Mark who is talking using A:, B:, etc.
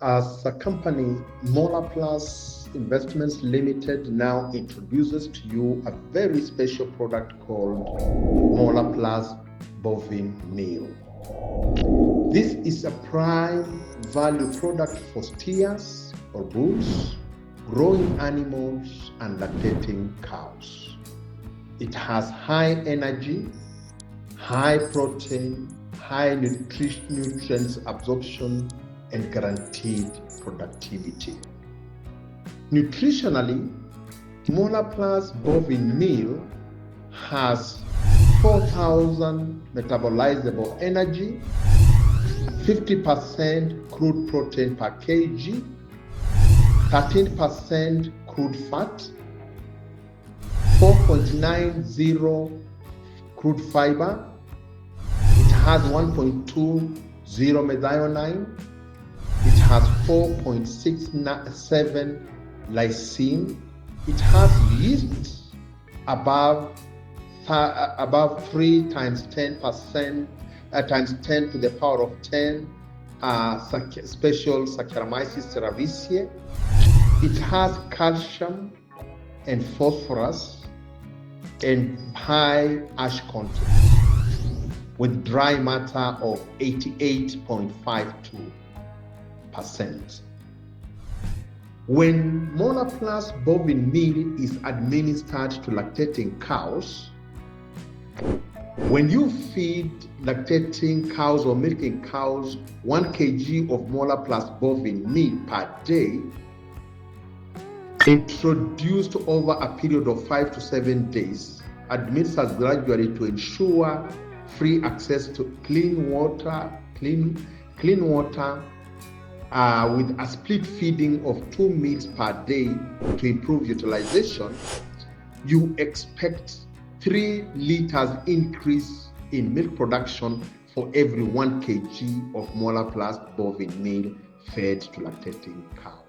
A: As a company, MolaPlus Investments Limited now introduces to you a very special product called MolaPlus Bovine Meal. This is a prime value product for steers or bulls, growing animals, and lactating cows. It has high energy, high protein, high nutrients absorption, and guaranteed productivity. Nutritionally, MolaPlus Bovine Meal has 4,000 metabolizable energy, 50% crude protein per kg, 13% crude fat, 4.90 crude fiber. It has 1.20 methionine. It has 4.67 lysine. It has yeast above 3 times 10% times 10 to the power of 10 special Saccharomyces cerevisiae. It has calcium and phosphorus and high ash content with dry matter of 88.52%. When MolaPlus Bovine Meal is administered to lactating cows, when you feed lactating cows or milking cows 1 kg of MolaPlus Bovine Meal per day, introduced over a period of 5 to 7 days, administered gradually to ensure free access to clean water with a split feeding of 2 meals per day to improve utilization, you expect 3 liters increase in milk production for every 1 kg of MolaPlus Bovine Meal fed to lactating cows.